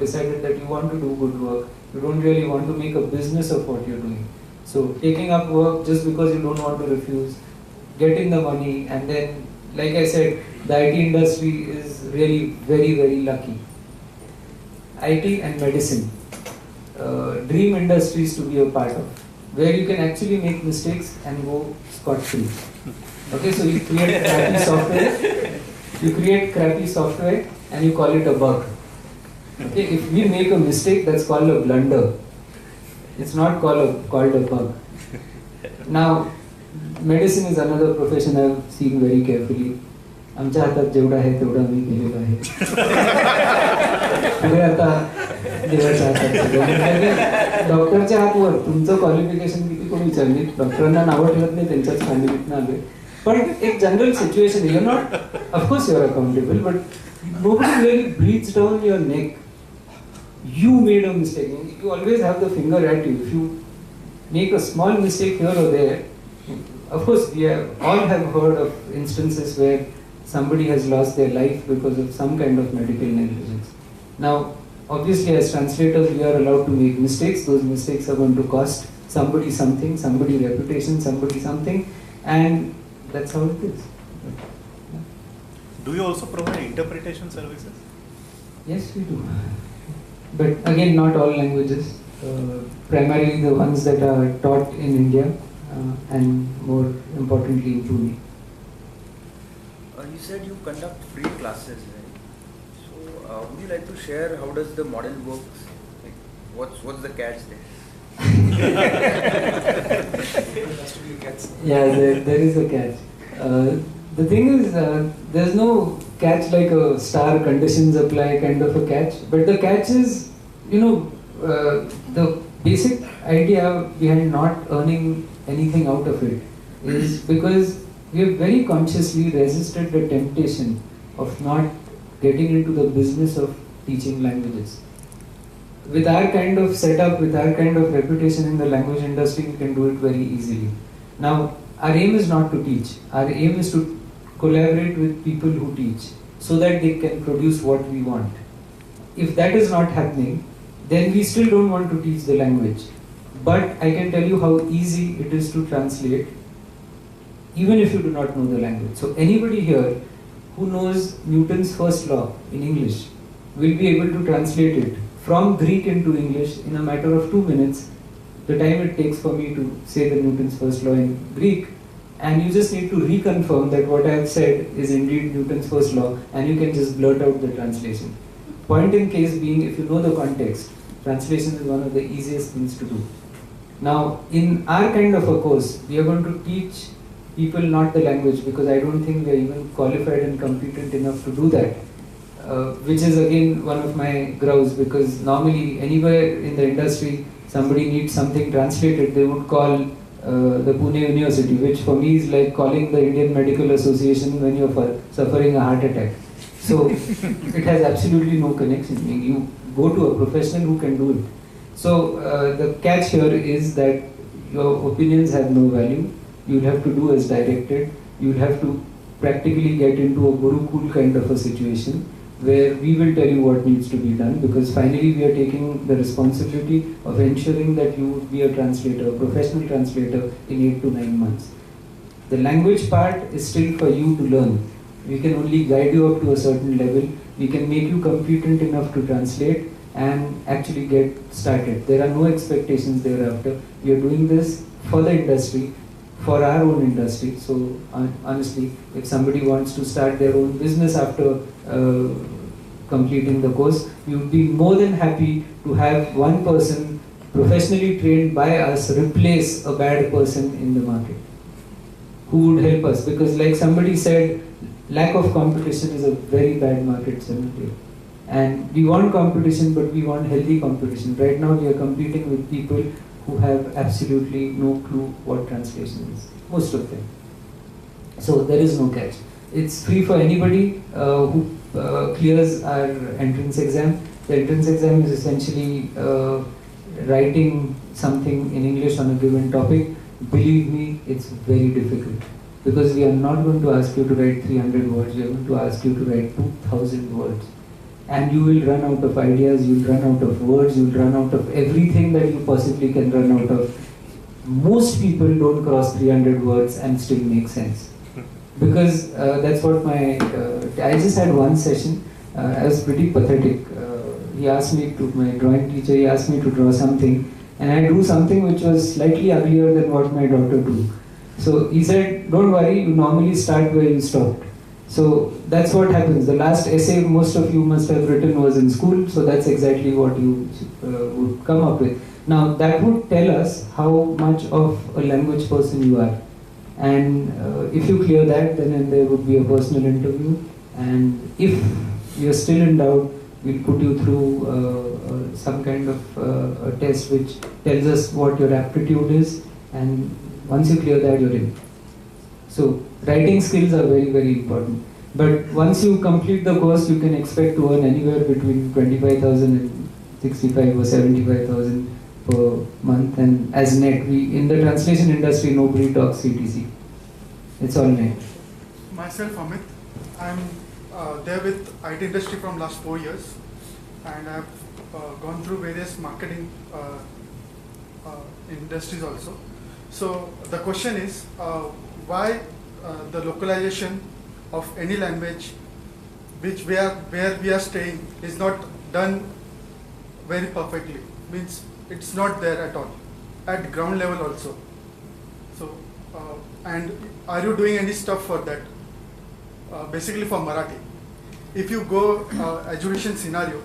decided that you want to do good work. You don't really want to make a business of what you're doing. So taking up work just because you don't want to refuse, getting the money, and then, like I said, the IT industry is really very, very lucky. IT and medicine, dream industries to be a part of, where you can actually make mistakes and go scot-free. Okay, so you create crappy software, and you call it a bug. Okay, if we make a mistake, that's called a blunder. It's not called a bug. Now, medicine is another profession I've seen very carefully. आमच्या हातात जेवढा आहे तेवढा मी केलेला आहे. पुढे आता देवाच्या हातात. डॉक्टरच्या हातवर तुमचं क्वालिफिकेशन किती कोणी विचार मी डॉक्टरांना नावं ठेवत नाही, त्यांच्याच फॅमिलीतनं आलोय. पण एक general situation, you're not, of course you're accountable, but nobody really breathes down your neck. You made a mistake. You always have the finger at you. If you make a small mistake here or there, of course we all have heard of instances where somebody has lost their life because of some kind of medical negligence. Now, obviously as translators we are allowed to make mistakes. Those mistakes are going to cost somebody something, somebody reputation, somebody something, and that's how it is. Do you also provide interpretation services? Yes, we do. But again, not all languages. Primarily the ones that are taught in India, and more importantly in Pune. You said you conduct free classes, right? So would you like to share how does the model works? Like, what's the catch there? Yeah, there is a catch. The thing is, there's no catch like a star conditions apply kind of a catch, but the catch is, the basic idea behind not earning anything out of it is because we have very consciously resisted the temptation of not getting into the business of teaching languages. With our kind of setup, with our kind of reputation in the language industry, we can do it very easily. Now, our aim is not to teach. Our aim is to collaborate with people who teach so that they can produce what we want. If that is not happening, then we still don't want to teach the language. But I can tell you how easy it is to translate, even if you do not know the language. So anybody here who knows Newton's first law in English will be able to translate it from Greek into English in a matter of 2 minutes, the time it takes for me to say the Newton's first law in Greek, and you just need to reconfirm that what I have said is indeed Newton's first law, and you can just blurt out the translation. Point in case being, if you know the context, translation is one of the easiest things to do. Now, in our kind of a course, we are going to teach people not the language, because I don't think we are even qualified and competent enough to do that. Which is again one of my grouse, because normally anywhere in the industry somebody needs something translated, they would call the Pune University, which for me is like calling the Indian Medical Association when you're suffering a heart attack. So it has absolutely no connection. You go to a professional who can do it. So the catch here is that your opinions have no value. You'll have to do as directed. You'll have to practically get into a Gurukul kind of a situation where we will tell you what needs to be done, because finally we are taking the responsibility of ensuring that you would be a translator, a professional translator in 8 to 9 months. The language part is still for you to learn. We can only guide you up to a certain level. We can make you competent enough to translate and actually get started. There are no expectations thereafter. We are doing this for the industry, for our own industry. So honestly, if somebody wants to start their own business after completing the course, we would be more than happy to have one person professionally trained by us replace a bad person in the market who would help us, because like somebody said, lack of competition is a very bad market scenario. And we want competition, but we want healthy competition. Right now we are competing with people who have absolutely no clue what translation is, most of them. So there is no catch. It's free for anybody who clears our entrance exam. The entrance exam is essentially writing something in English on a given topic. Believe me, it's very difficult, because we are not going to ask you to write 300 words, we are going to ask you to write 2000 words. and you will run out of ideas, you'll run out of words, you'll run out of everything that you possibly can run out of. Most people don't cross 300 words and still make sense. Because that's what I just had one session, I was pretty pathetic. He asked me to, my drawing teacher, he asked me to draw something, and I do something which was slightly uglier than what my daughter do. So he said, don't worry, you normally start where you stopped. So that's what happens. The last essay most of you must have written was in school, so that's exactly what you would come up with. Now that would tell us how much of a language person you are. And if you clear that, then there would be a personal interview. And if you're still in doubt, we'll put you through some kind of a test which tells us what your aptitude is. And once you clear that, you're in. So writing skills are very, very important. But once you complete the course, you can expect to earn anywhere between 25,000 and 65 or 75,000 per month. And as net, in the translation industry, nobody talks CTC. It's all net. Myself, Amit. I'm there with IT industry from last 4 years, and I've gone through various marketing industries also. So the question is, why the localization of any language which where we are staying is not done very perfectly? Means it's not there at all, at ground level also. So, and are you doing any stuff for that? Basically for Marathi. If you go education scenario,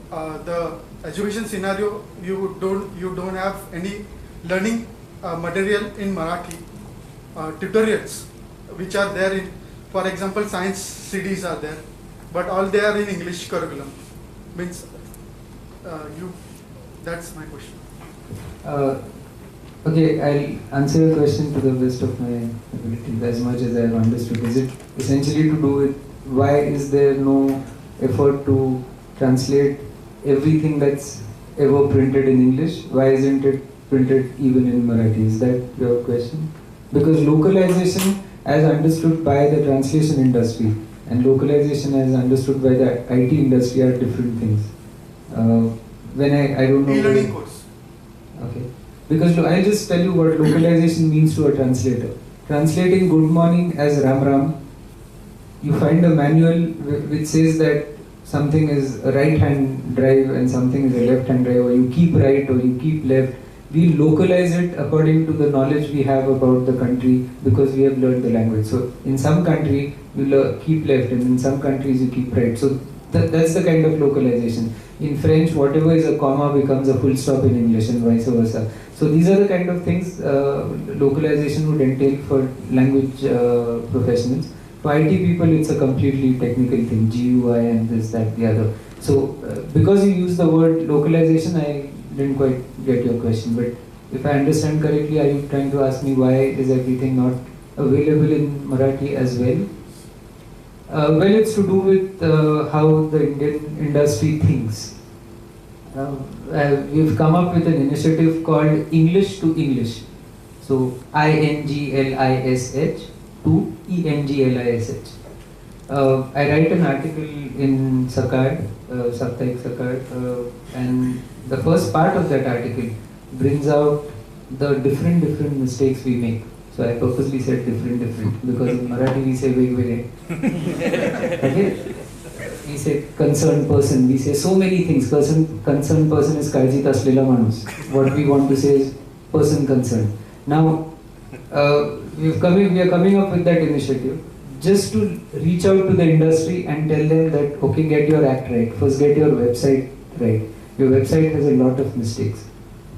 the education scenario, you don't have any learning material in Marathi, tutorials which are there in, for example, science CDs are there, but all they are in English curriculum. Means that's my question. Okay, I'll answer your question to the best of my ability, as much as I have understood. Is it essentially to do with why is there no effort to translate everything that's ever printed in English? Why isn't it printed even in Marathi? Is that your question? Because localization as understood by the translation industry and localization as understood by the IT industry are different things. When I don't know... E-learning course. Okay. Because I'll just tell you what localization means to a translator. Translating good morning as Ram Ram, you find a manual which says that something is a right hand drive and something is a left hand drive, or you keep right or you keep left. We localize it according to the knowledge we have about the country because we have learned the language. So in some country you keep left and in some countries you keep right. So that's the kind of localization. In French, whatever is a comma becomes a full stop in English and vice versa. So these are the kind of things localization would entail for language professionals. For IT people, it's a completely technical thing, GUI and this, that, the other. So because you use the word localization, I didn't quite get your question. But if I understand correctly, are you trying to ask me why is everything not available in Marathi as well? Well, it's to do with how the Indian industry thinks. We've come up with an initiative called English to English. So INGLISH to ENGLISH. I write an article in Sakar, Saptahik Sakar, and the first part of that article brings out the different mistakes we make. So I purposely said different because in Marathi we say vegvegale. Okay? We say concerned person, we say so many things. Concerned person is काळजीत असलेला माणूस. What we want to say is person concerned. Now, we are coming up with that initiative just to reach out to the industry and tell them that, okay, get your act right. First get your website right. Your website has a lot of mistakes.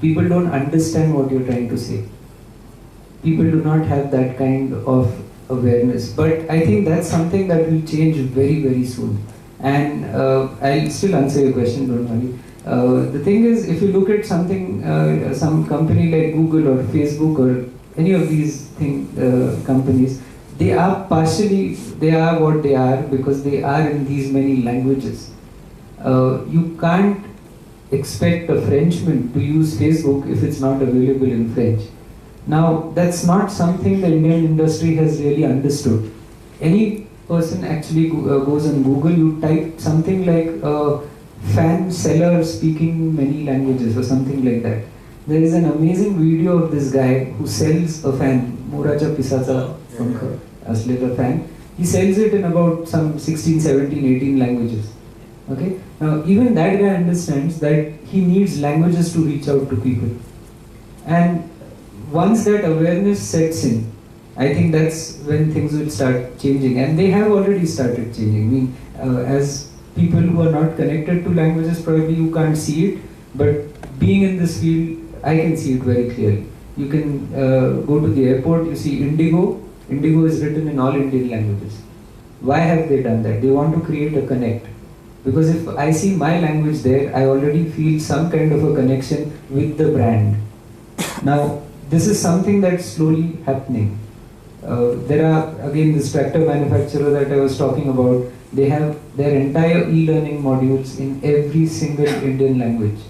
People don't understand what you're trying to say. People do not have that kind of awareness. But I think that's something that will change very, very soon. And I'll still answer your question, don't worry. The thing is, if you look at something, some company like Google or Facebook or any of these companies, they are what they are because they are in these many languages. You can't expect a Frenchman to use Facebook if it's not available in French. Now, that's not something the Indian industry has really understood. Any person actually goes on Google, you type something like fan seller speaking many languages or something like that. There is an amazing video of this guy who sells a fan, Moracha Pisasa Pankha, Asleter fan. He sells it in about some 16, 17, 18 languages. Okay? Now, even that guy understands that he needs languages to reach out to people. And once that awareness sets in, I think that's when things will start changing. And they have already started changing. I mean, as people who are not connected to languages, probably you can't see it, but being in this field, I can see it very clearly. You can go to the airport, you see Indigo. Indigo is written in all Indian languages. Why have they done that? They want to create a connect. Because if I see my language there, I already feel some kind of a connection with the brand. Now, this is something that's slowly happening. There are, again, this tractor manufacturer that I was talking about, they have their entire e-learning modules in every single Indian language.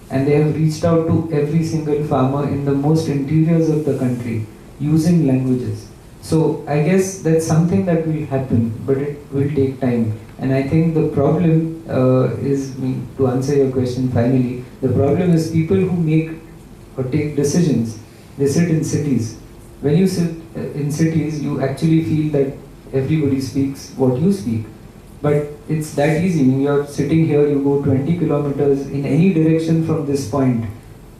And they have reached out to every single farmer in the most interiors of the country using languages. So I guess that's something that will happen, but it will take time. And I think the problem is, to answer your question finally, the problem is people who make or take decisions, they sit in cities. When you sit in cities, you actually feel that everybody speaks what you speak. But it's that easy. I mean, you're sitting here, you go 20 kilometers in any direction from this point,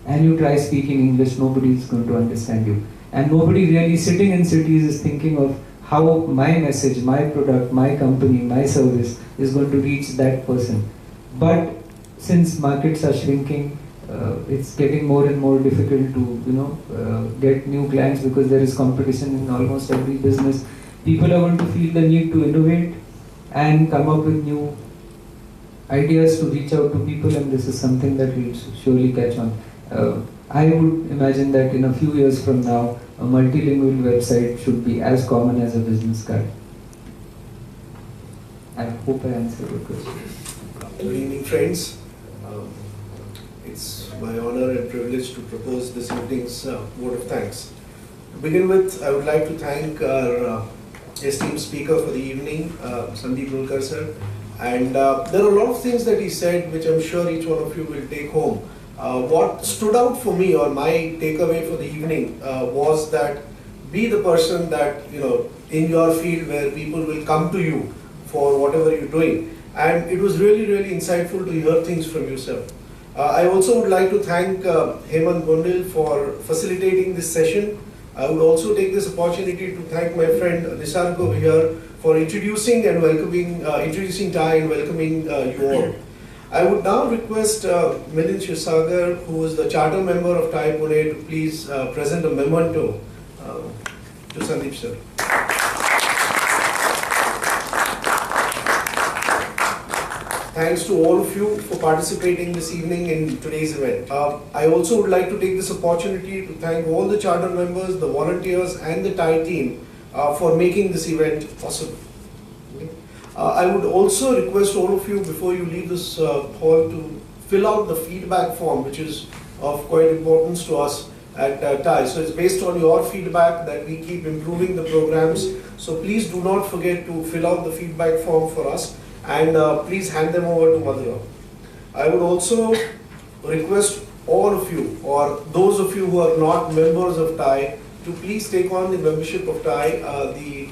and you try speaking English, nobody's going to understand you. And nobody really sitting in cities is thinking of how my message, my product, my company, my service is going to reach that person. But since markets are shrinking, it's getting more and more difficult to get new clients because there is competition in almost every business. People are going to feel the need to innovate and come up with new ideas to reach out to people, and this is something that will surely catch on. I would imagine that in a few years from now, a multilingual website should be as common as a business card. I hope I answered your question. Good evening, friends. It's my honor and privilege to propose this evening's vote of thanks. To begin with, I would like to thank our esteemed speaker for the evening, Sandeep Nulkar sir. And there are a lot of things that he said which I'm sure each one of you will take home. What stood out for me, or my takeaway for the evening, was that be the person that, in your field where people will come to you for whatever you're doing. And it was really, really insightful to hear things from you, sir. I also would like to thank Hemant Gondil for facilitating this session. I would also take this opportunity to thank my friend Nisarg over here for introducing and welcoming, introducing TiE and welcoming you all. I would now request Milind Shirsagar, who is the charter member of TiE Pune, to please present a memento to Sandeep sir. Thanks to all of you for participating this evening in today's event. I also would like to take this opportunity to thank all the charter members, the volunteers and the TiE team for making this event possible. I would also request all of you, before you leave this hall, to fill out the feedback form, which is of quite importance to us at TiE. So it's based on your feedback that we keep improving the programs. So please do not forget to fill out the feedback form for us, and please hand them over to Madhura. I would also request all of you, or those of you who are not members of TiE, to please take on the membership of TiE. The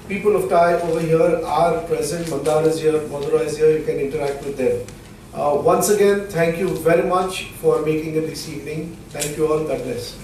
people of TiE over here are present. Mandar is here, Madhura is here, you can interact with them. Once again, thank you very much for making it this evening. Thank you all, God bless.